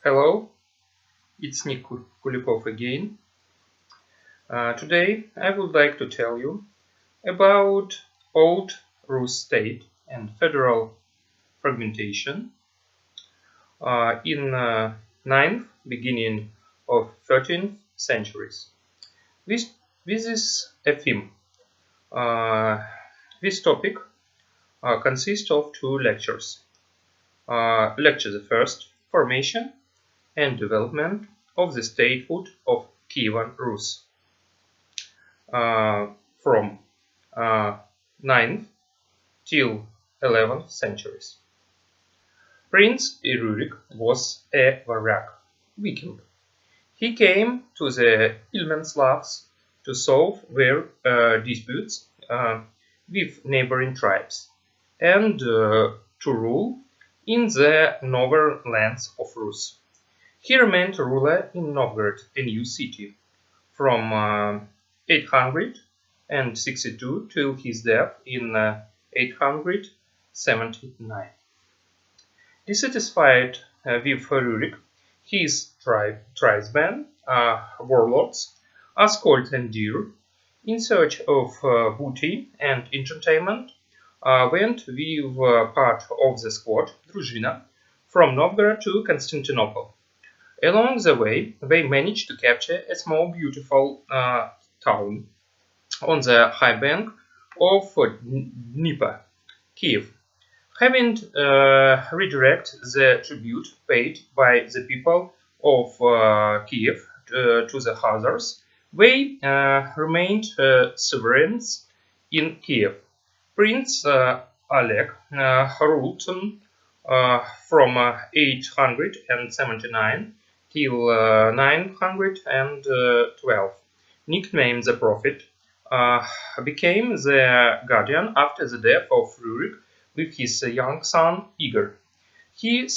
Hello, it's Nick Kulikov again. Today I would like to tell you about Old Rus state and federal fragmentation in 9th, beginning of 13th centuries. This is a theme. This topic consists of two lectures. Lecture the first, formation and development of the statehood of Kievan Rus from 9th till 11th centuries. Prince Rurik was a varyak, Viking. He came to the Ilmen Slavs to solve their disputes with neighboring tribes and to rule in the northern lands of Rus. He remained ruler in Novgorod, a new city, from 862 till his death in 879. Dissatisfied with Rurik, his tribesmen, warlords, Askold and Dir, in search of booty and entertainment, went with part of the squad, Druzhina, from Novgorod to Constantinople. Along the way, they managed to capture a small, beautiful town on the high bank of Dnieper, Kiev. Having redirected the tribute paid by the people of Kiev to the Khazars, they remained sovereigns in Kiev. Prince Oleg ruled from 879 till 912. Nicknamed the Prophet, became the guardian after the death of Rurik with his young son Igor. He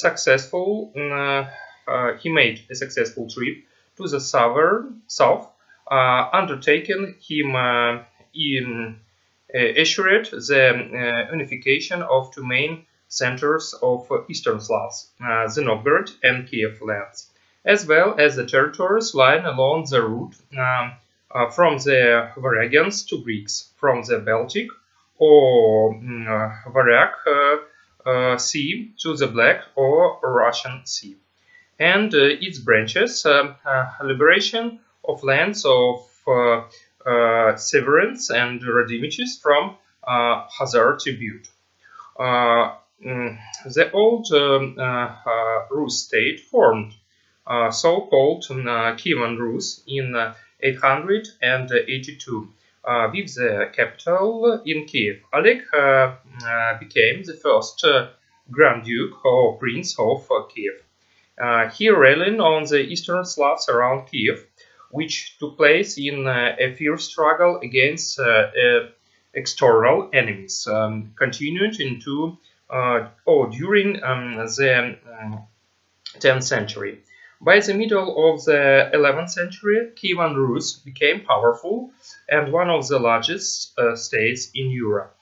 made a successful trip to the south, undertaking him assured the unification of two main centers of Eastern Slavs, the Novgorod and Kiev lands, as well as the territories lying along the route from the Varygians to Greeks, from the Baltic or Varyak Sea to the Black or Russian Sea, and its branches, liberation of lands of Severance and Radimiches from Khazar tribute. The old Rus state formed so-called Kievan Rus in 882 with the capital in Kiev. Oleg became the first Grand Duke or Prince of Kiev. He rallied on the Eastern Slavs around Kiev, which took place in a fierce struggle against external enemies, continued into during the 10th century. By the middle of the 11th century, Kievan Rus became powerful and one of the largest states in Europe.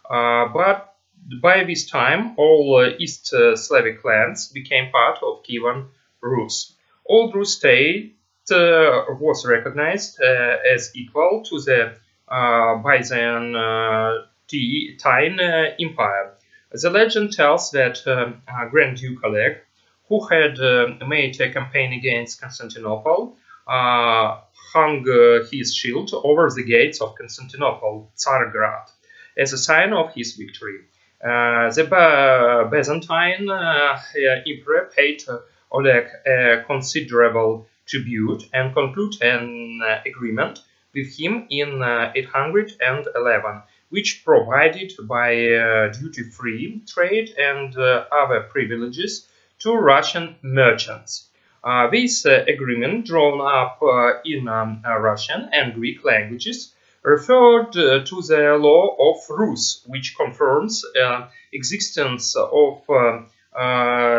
But by this time, all East Slavic lands became part of Kievan Rus. Old Rus state was recognized as equal to the Byzantine Empire. The legend tells that Grand Duke Oleg, who had made a campaign against Constantinople, hung his shield over the gates of Constantinople, Tsargrad, as a sign of his victory. The Byzantine emperor paid Oleg a considerable tribute and concluded an agreement with him in 811, which provided by duty-free trade and other privileges to Russian merchants. This agreement, drawn up in Russian and Greek languages, referred to the law of Rus, which confirms existence of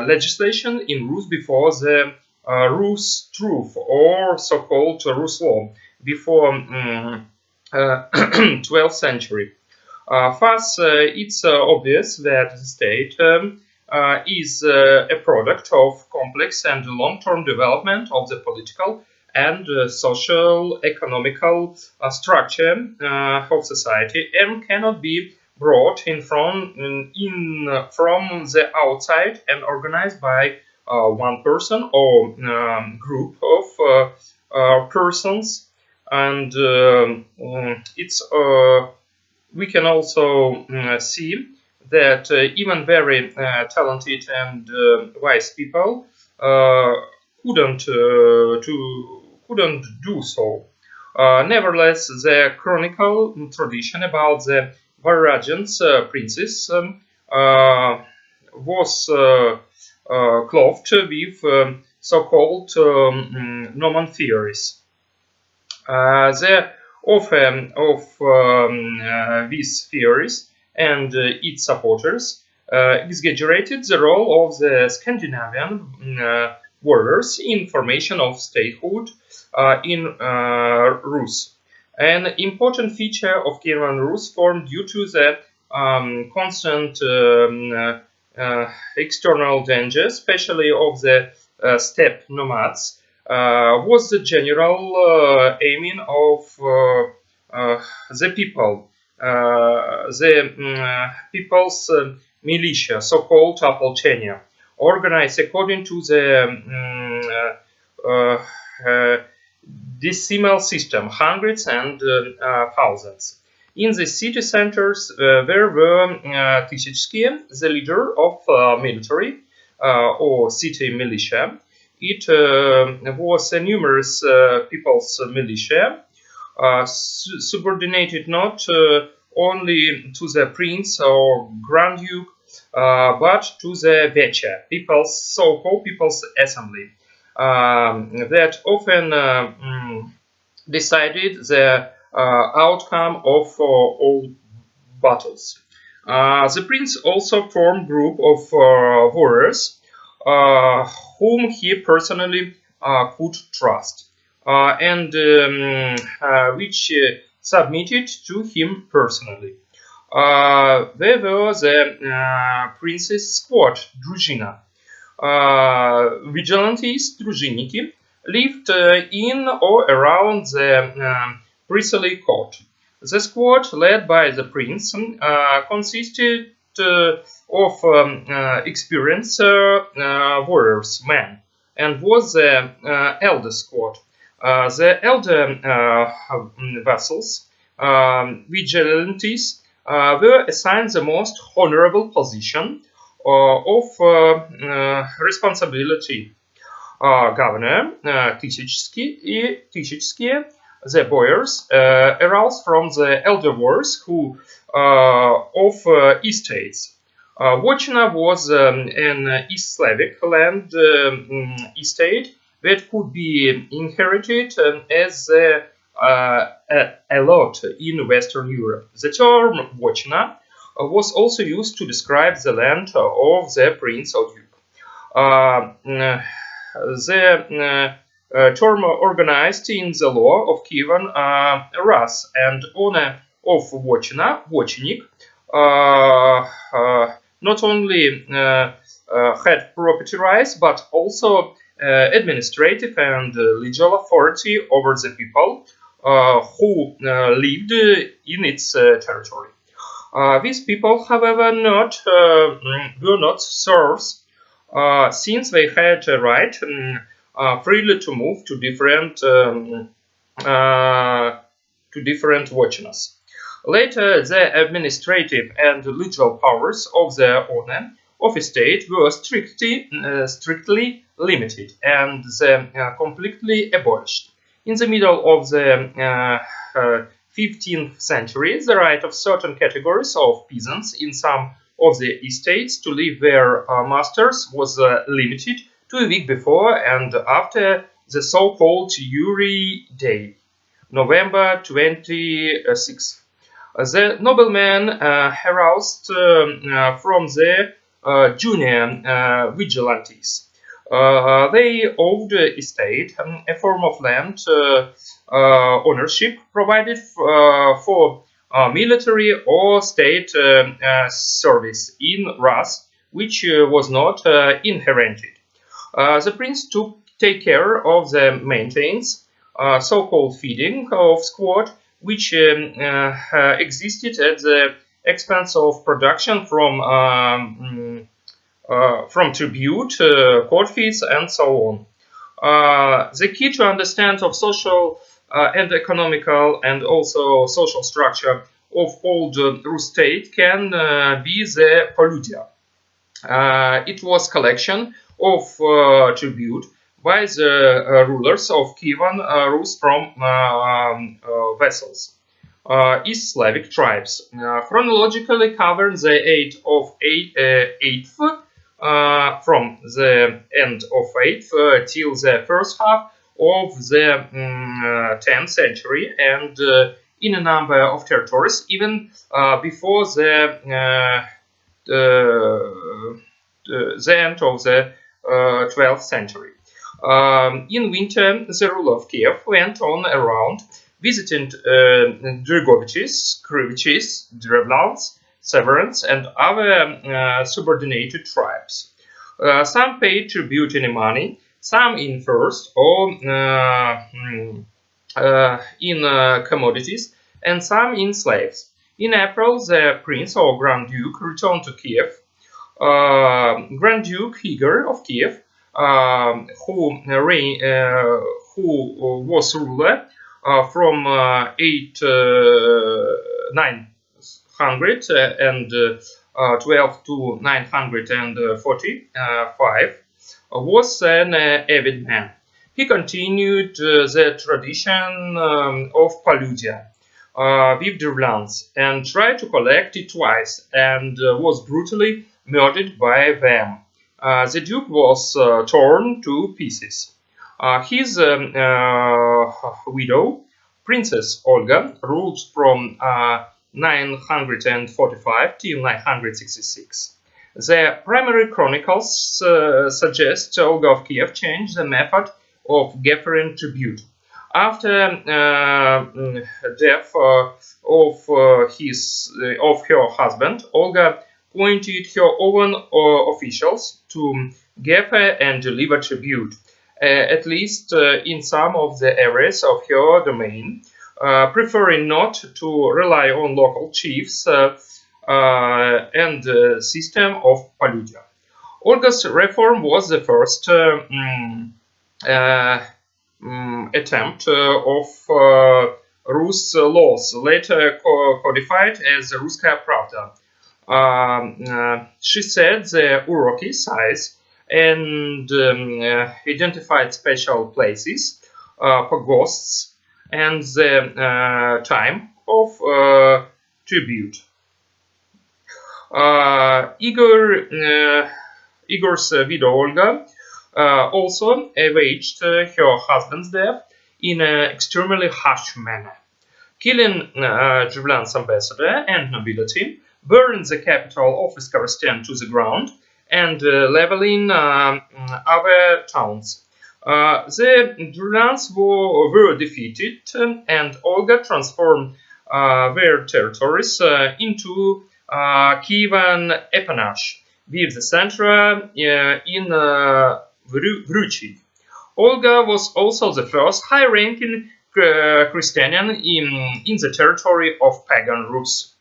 legislation in Rus before the Rus truth, or so-called Rus law, before 12th century. Thus, it's obvious that the state is a product of complex and long-term development of the political and social economical structure of society, and cannot be brought in from the outside and organized by one person or group of persons. And we can also see that even very talented and wise people couldn't do so. Nevertheless, the chronicle tradition about the Varajan's princes was clothed with so-called Norman theories. The author of these theories and its supporters exaggerated the role of the Scandinavian warriors in formation of statehood in Rus. An important feature of Kievan Rus formed due to the constant external danger, especially of the steppe nomads, was the general aiming of the people, the people's militia, so-called oполчение, organized according to the decimal system, hundreds and thousands. In the city centers there were Тысячские, the leader of military or city militia. It was a numerous people's militia, subordinated not only to the prince or grand duke, but to the vecha, so-called people's assembly, that often decided the outcome of all battles. The prince also formed a group of warriors whom he personally could trust, and which submitted to him personally. They were the prince's squad, дружина. Vigilantes, дружинники, lived in or around the princely court. The squad, led by the prince, consisted of experienced warriors, men, and was the elder squad. The elder vassals, vigilantes, were assigned the most honorable position of responsibility. Governor, Тысячские, the boyars, arose from the elder warriors who of estates. Vochina was an East Slavic land estate that could be inherited as a lot in Western Europe. The term Vochina was also used to describe the land of the prince or duke. The term organized in the law of Kievan Rus and owner of Vochina, Vochinik, not only had property rights but also administrative and legal authority over the people who lived in its territory. These people, however, were not serfs, since they had a right freely to move to different vochinas. Later, the administrative and legal powers of the owner of estate were strictly limited and completely abolished. In the middle of the 15th century, the right of certain categories of peasants in some of the estates to leave their masters was limited to a week before and after the so-called Yuri Day, November 26th. The noblemen aroused from the junior vigilantes. They owed the estate, a form of land ownership provided for military or state service in Rus which was not inherited. The prince took take care of the maintenance, so-called feeding of squad, which existed at the expense of production from tribute, court fees, and so on. The key to understand of social and economical and also social structure of old Rus state can be the polludia. It was collection of tribute by the rulers of Kievan Rus from vassals, East Slavic tribes. Chronologically covered the 8th from the end of 8th till the first half of the 10th century, and in a number of territories even before the end of the 12th century. In winter, the ruler of Kiev went on around, visiting Drogoviches, Kriviches, Drevlans, Severans, and other subordinated tribes. Some paid tribute in money, some in furs or in commodities, and some in slaves. In April, the prince or Grand Duke returned to Kiev. Grand Duke Igor of Kiev, who was ruler from 912 to 945, was an avid man. He continued the tradition of polludia with Drevlans and tried to collect it twice, and was brutally murdered by them. The duke was torn to pieces. His widow, Princess Olga, ruled from 945 till 966. The primary chronicles suggest Olga of Kiev changed the method of gathering tribute. After death of her husband, Olga appointed her own officials to gather and deliver tribute, at least in some of the areas of her domain, preferring not to rely on local chiefs and system of polludia. Olga's reform was the first attempt of Rus laws, later codified as Russkaya Pravda. She set the uroki size and identified special places, pagosts, and the time of tribute. Igor's widow Olga also avenged her husband's death in an extremely harsh manner, killing Drevlan's ambassador and nobility, burning the capital of Iskarestan to the ground, and leveling other towns. The Drevlans were defeated, and Olga transformed their territories into Kievan Appanage, with the center in Vruchi. Olga was also the first high-ranking Christian in the territory of pagan Rus.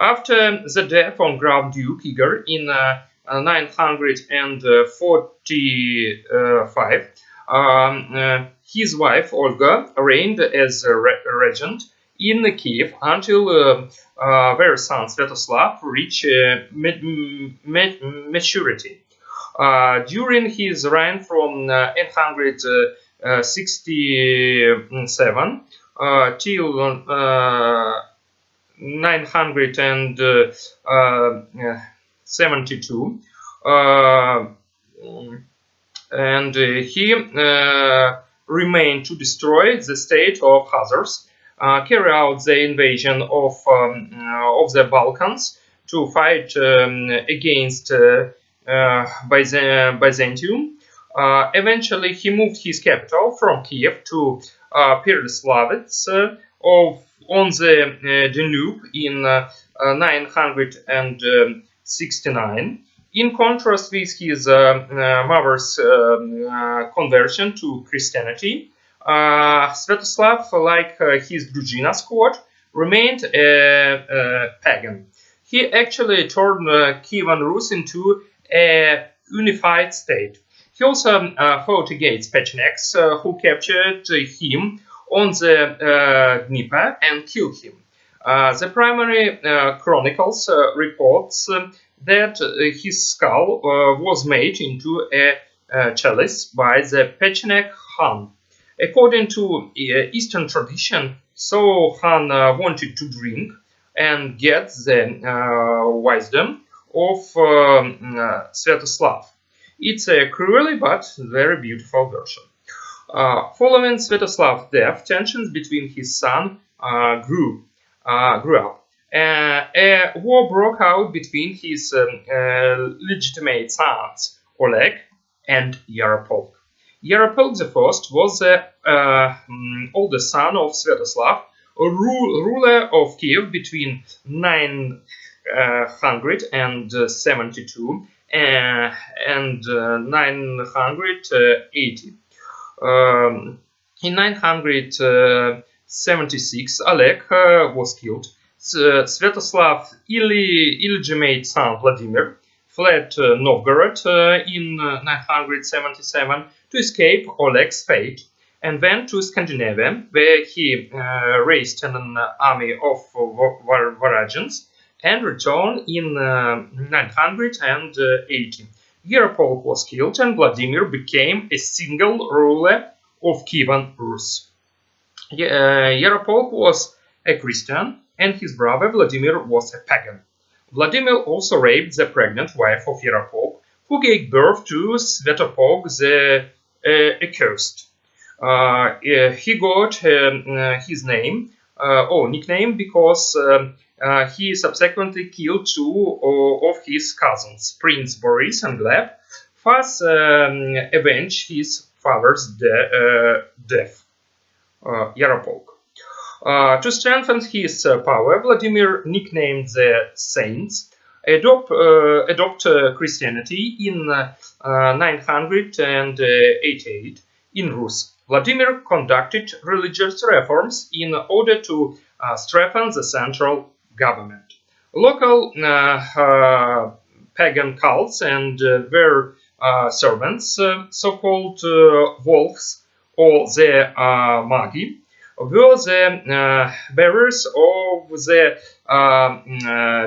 After the death of Grand Duke Igor in 945, his wife Olga reigned as a regent in Kiev until their son Sviatoslav reached maturity. During his reign from 867 till 972, and he remained to destroy the state of Khazars, carry out the invasion of the Balkans, to fight against Byzantium. Eventually, he moved his capital from Kiev to Perlislavets on the Danube in 969. In contrast with his mother's conversion to Christianity, Sviatoslav, like his Druzhina's court, remained a pagan. He actually turned Kievan Rus into a unified state. He also fought against Pechenegs, who captured him on the Dnieper and killed him. The primary chronicles reports that his skull was made into a chalice by the Pecheneg Khan. According to Eastern tradition, so Khan wanted to drink and get the wisdom of Sviatoslav. It's a cruelly but very beautiful version. Following Sviatoslav's death, tensions between his son grew up. A war broke out between his legitimate sons, Oleg and Yaropolk. Yaropolk I was the oldest son of Sviatoslav, a ruler of Kiev between 972 and 980. In 976, Oleg was killed. Sviatoslav's illegitimate son Vladimir fled Novgorod in 977 to escape Oleg's fate and went to Scandinavia, where he raised an army of Varangians and returned in 980. Yaropolk was killed and Vladimir became a single ruler of Kievan Rus. Yaropolk was a Christian and his brother Vladimir was a pagan. Vladimir also raped the pregnant wife of Yaropolk, who gave birth to Sviatopolk the Accursed. He got his name or nickname because he subsequently killed two of his cousins, Prince Boris and Gleb, thus avenged his father's death, Yaropolk. To strengthen his power, Vladimir nicknamed the saints, adopt Christianity in 988 in Rus. Vladimir conducted religious reforms in order to strengthen the central government. Local pagan cults and their servants, so-called wolves or the magi, were the bearers of the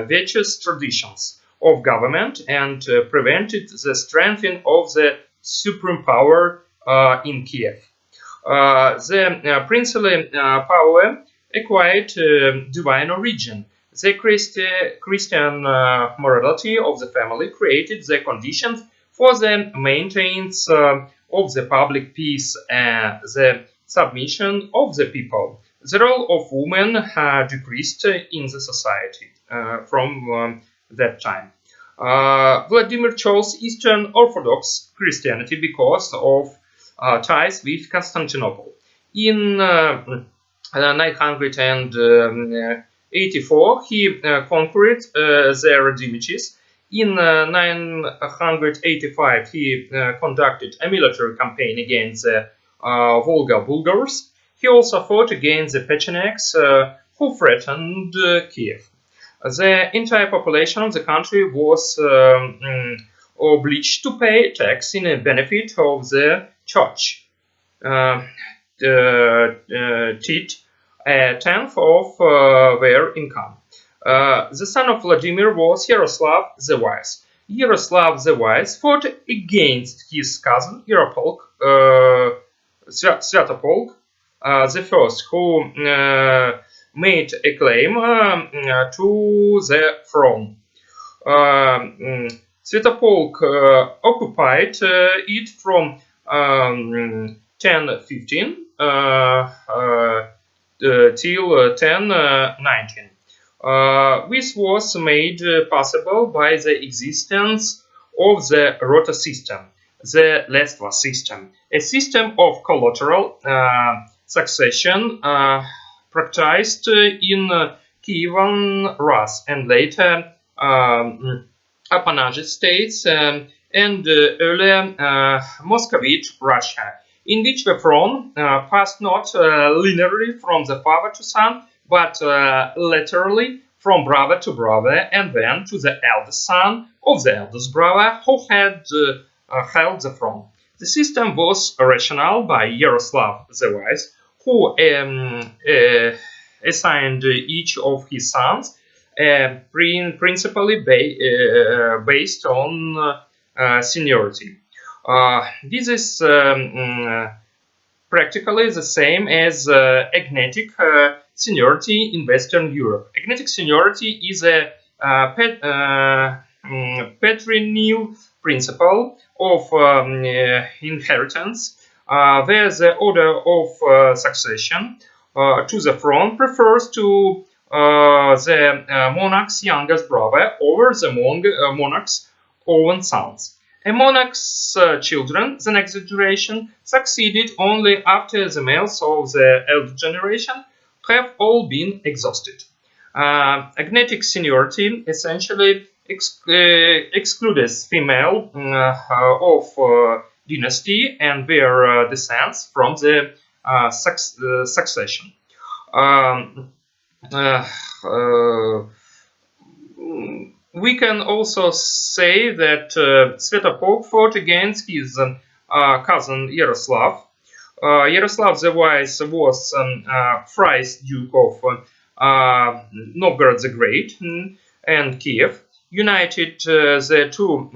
virtuous traditions of government and prevented the strengthening of the supreme power in Kiev. The princely power acquired divine origin. The Christian morality of the family created the conditions for the maintenance of the public peace and the submission of the people. The role of women decreased in the society from that time. Vladimir chose Eastern Orthodox Christianity because of ties with Constantinople. In 984, he conquered the Radimiches. In 985, he conducted a military campaign against the Volga Bulgars. He also fought against the Pechenegs, who threatened Kiev. The entire population of the country was obliged to pay tax in benefit of the church, a tenth of their income. The son of Vladimir was Yaroslav the Wise. Yaroslav the Wise fought against his cousin Yaropolk, Sviatopolk the first, who made a claim to the throne. Sviatopolk occupied it from 1015 till 1019. This was made possible by the existence of the rota system, the Lecция system, a system of collateral succession practiced in Kievan Rus and later appanage states and earlier Muscovite Russia, in which the throne passed not linearly from the father to son, but laterally from brother to brother, and then to the eldest son of the eldest brother who had held the throne. The system was rational by Yaroslav the Wise, who assigned each of his sons principally based on seniority. This is practically the same as agnatic seniority in Western Europe. Agnatic seniority is a patrilineal principle of inheritance, where the order of succession to the throne refers to the monarch's youngest brother over the monarch's own sons. A monarch's children, the next generation, succeeded only after the males of the elder generation have all been exhausted. Agnatic seniority essentially excludes female of dynasty and their descents from the succession. We can also say that Svetopok fought against his cousin Yaroslav. Yaroslav the Wise was thrice Duke of Novgorod the Great and Kiev, united the two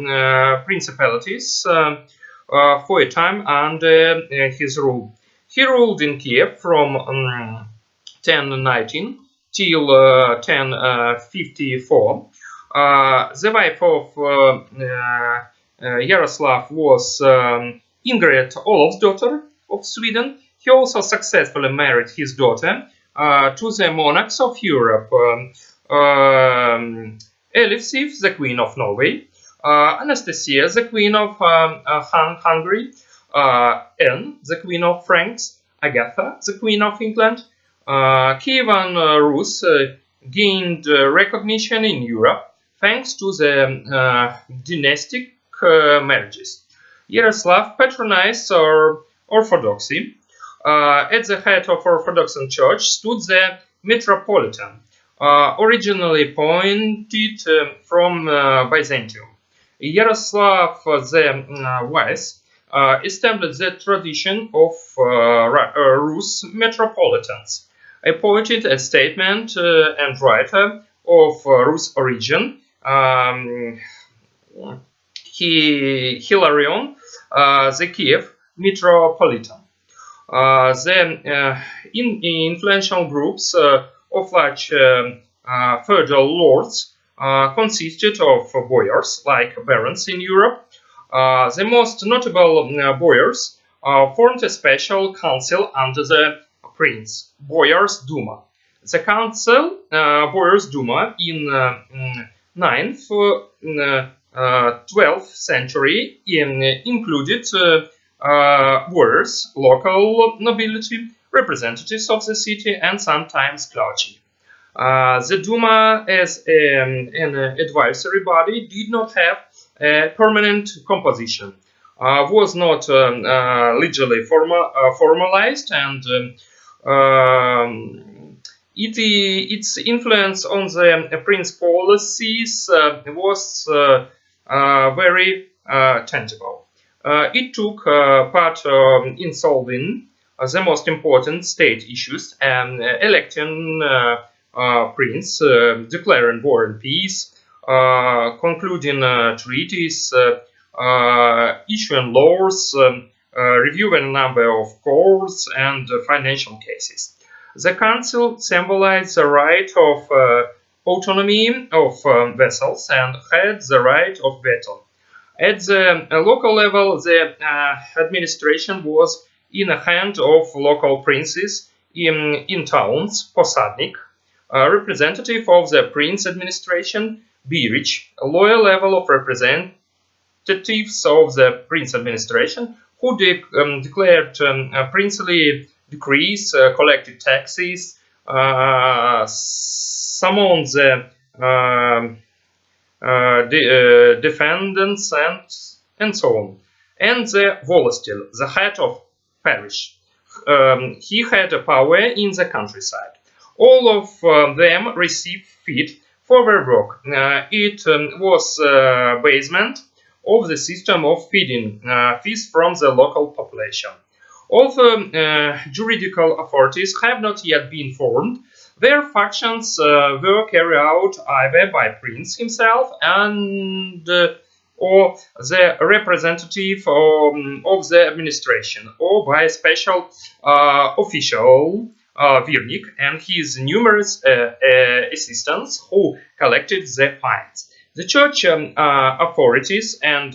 principalities for a time under his rule. He ruled in Kiev from 1019 till 1054. The wife of Yaroslav was Ingrid Olof's daughter of Sweden. He also successfully married his daughter to the monarchs of Europe, Elifsif, the Queen of Norway, Anastasia, the Queen of Hungary, Anne, the Queen of France, Agatha, the Queen of England. Kievan Rus gained recognition in Europe thanks to the dynastic marriages. Yaroslav patronized orthodoxy. At the head of Orthodox Church stood the Metropolitan, originally appointed from Byzantium. Yaroslav the Wise established the tradition of Rus metropolitans, appointed a statesman and writer of Rus origin, Hilarion, the Kiev metropolitan. The influential groups of large feudal lords consisted of boyars, like barons in Europe. The most notable boyars formed a special council under the prince, Boyars Duma. The council, Boyars Duma, in 9th, 12th century included boyars, local nobility, representatives of the city, and sometimes clergy. The Duma, as an advisory body, did not have a permanent composition, was not legally formalized, and its influence on the prince policies was very tangible. It took part in solving the most important state issues, electing prince, declaring war and peace, concluding treaties, issuing laws, reviewing a number of courts and financial cases. The council symbolized the right of autonomy of vassals and had the right of veto. At the local level, the administration was in the hand of local princes in towns, posadnik, representative of the prince administration, birich, a lower level of representatives of the prince administration, who declared princely decrees, collected taxes, summoned the defendants, and so on. And the Volostil, the head of parish. He had a power in the countryside. All of them received feed for their work. It was basement of the system of feeding fees from the local population. Although juridical authorities have not yet been formed, their functions were carried out either by Prince himself and or the representative of the administration, or by a special official, Virnik, and his numerous assistants who collected the fines. The church authorities and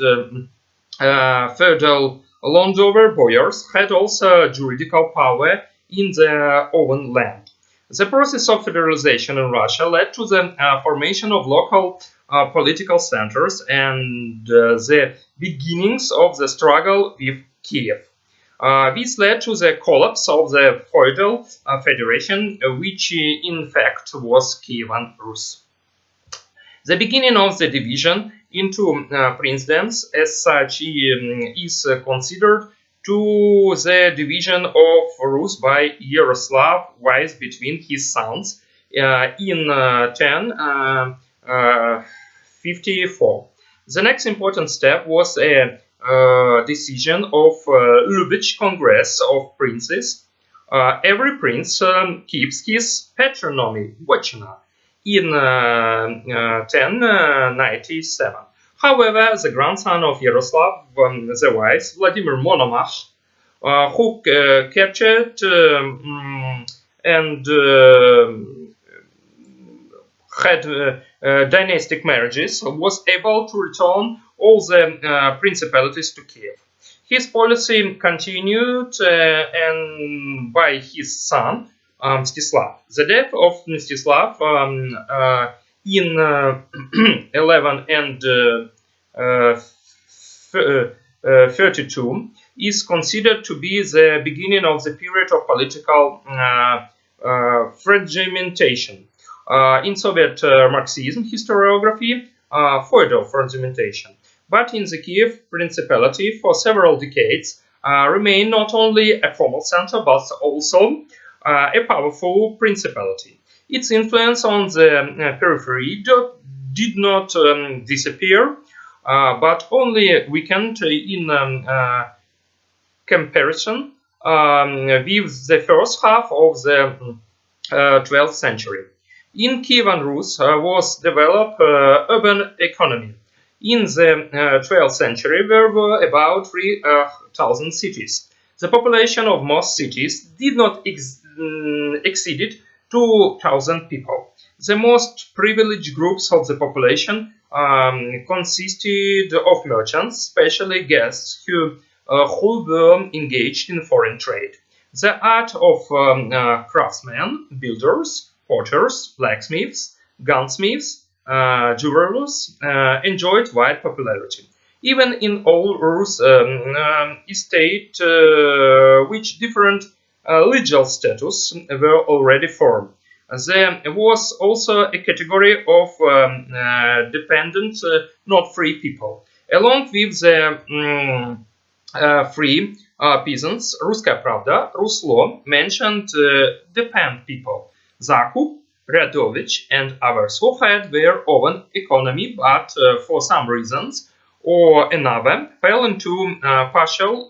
feudal landowner boyars had also juridical power in their own land. The process of federalization in Russia led to the formation of local political centers and the beginnings of the struggle with Kiev. This led to the collapse of the feudal federation, which in fact was Kievan Rus. The beginning of the division into princedoms as such is considered to the division of Rus by Yaroslav Wise between his sons in 1054. The next important step was a decision of Lubitsch Congress of Princes. Every prince keeps his patronymy, Votchina, in 1097. However, the grandson of Yaroslav the Wise, Vladimir Monomach, who captured and had dynastic marriages, was able to return all the principalities to Kiev. His policy continued and by his son Mstislav. The death of Mstislav in 1132 is considered to be the beginning of the period of political fragmentation. In Soviet Marxism historiography, feudal fragmentation. But in the Kiev Principality, for several decades, remained not only a formal center, but also a powerful principality. Its influence on the periphery did not disappear, but only weakened in comparison with the first half of the 12th century. In Kievan Rus was developed urban economy. In the 12th century, there were about 3,000 cities. The population of most cities did not exceed 2,000 people. The most privileged groups of the population consisted of merchants, especially guests who were engaged in foreign trade. The art of craftsmen, builders, potters, blacksmiths, gunsmiths, jewelers enjoyed wide popularity. Even in old Rus estate, which different legal status were already formed. There was also a category of dependent, not free people. Along with the free peasants, Ruskaya Pravda, Ruslo mentioned dependent people, Zakup, Radovich, and others who had their own economy, but for some reasons or another fell into partial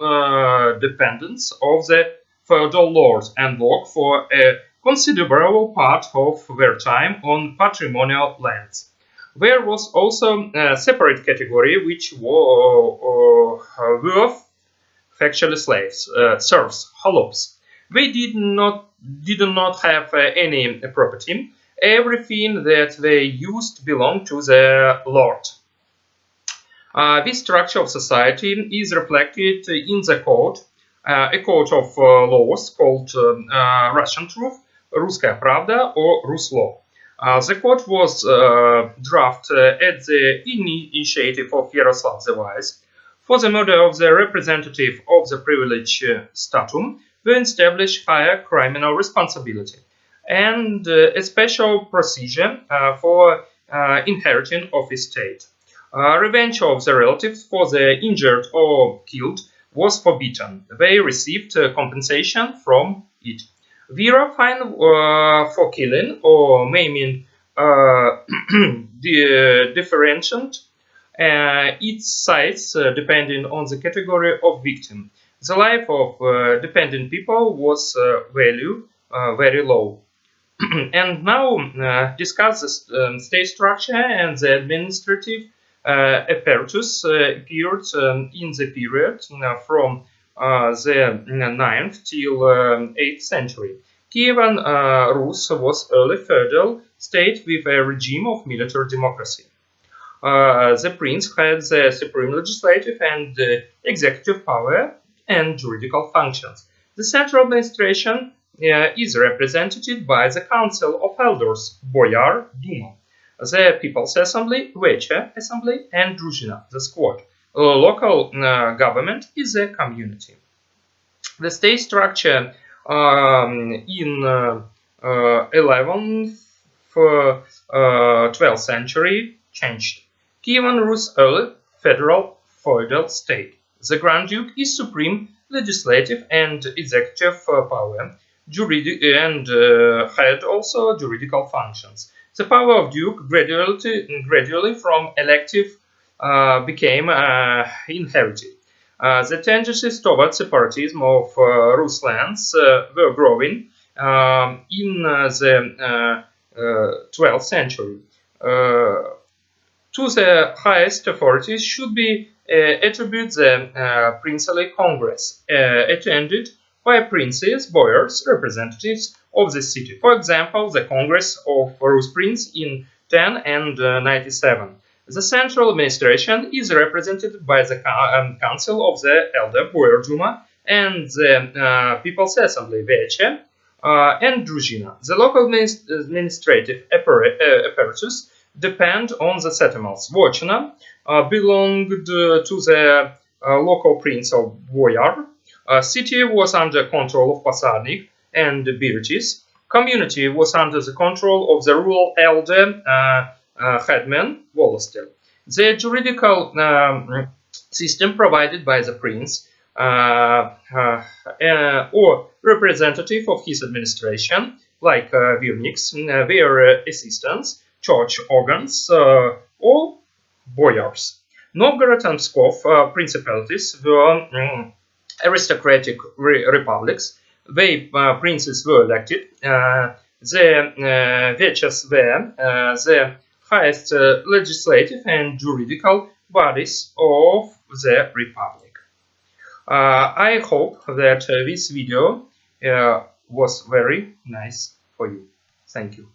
dependence of the feudal lords and worked for a considerable part of their time on patrimonial lands. There was also a separate category which were factually slaves, serfs, hollops. They did not have any property. Everything that they used belonged to the lord. This structure of society is reflected in the code, a code of laws called Russian Truth, Ruskaya Pravda, or Rus Law. The code was drafted at the initiative of Yaroslav the Wise. For the murder of the representative of the privileged statum, we established higher criminal responsibility and a special procedure for inheriting of estate. Revenge of the relatives for the injured or killed was forbidden. They received compensation from it. Vira fine for killing or maiming differentiate its size depending on the category of victim. The life of dependent people was value very low. And now discuss the state structure and the administrative apparatus appeared in the period from the 9th till 8th century. Kievan Rus was early feudal state with a regime of military democracy. The prince had the supreme legislative and executive power and juridical functions. The central administration is represented by the Council of Elders, Boyar, Duma, the People's Assembly, Vecha Assembly, and Druzhina, the squad. Local government is a community. The state structure in 11th, 12th century changed. Kievan Rus early federal feudal state. The Grand Duke is supreme legislative and executive power, and had also juridical functions. The power of Duke gradually from elective became inherited. The tendencies towards separatism of Rus lands were growing in the 12th century. To the highest authorities should be attributed the princely congress, attended by princes, boyars, representatives of the city. For example, the Congress of Rus Prince in 10 and 97. The central administration is represented by the Council of the Elder Boyar Duma and the People's Assembly, Vecha, and Druzhina. The local administrative apparatus depend on the settlements. Vochina belonged to the local prince of Boyar. City was under control of Posadnik and Birchis. Community was under the control of the rural elder headman Volostel. The juridical system provided by the prince or representative of his administration, like virniks, their assistants, church organs, or boyars. Novgorod and Pskov principalities were aristocratic republics. They princes were elected. The Vechas were the highest legislative and juridical bodies of the republic. I hope that this video was very nice for you. Thank you.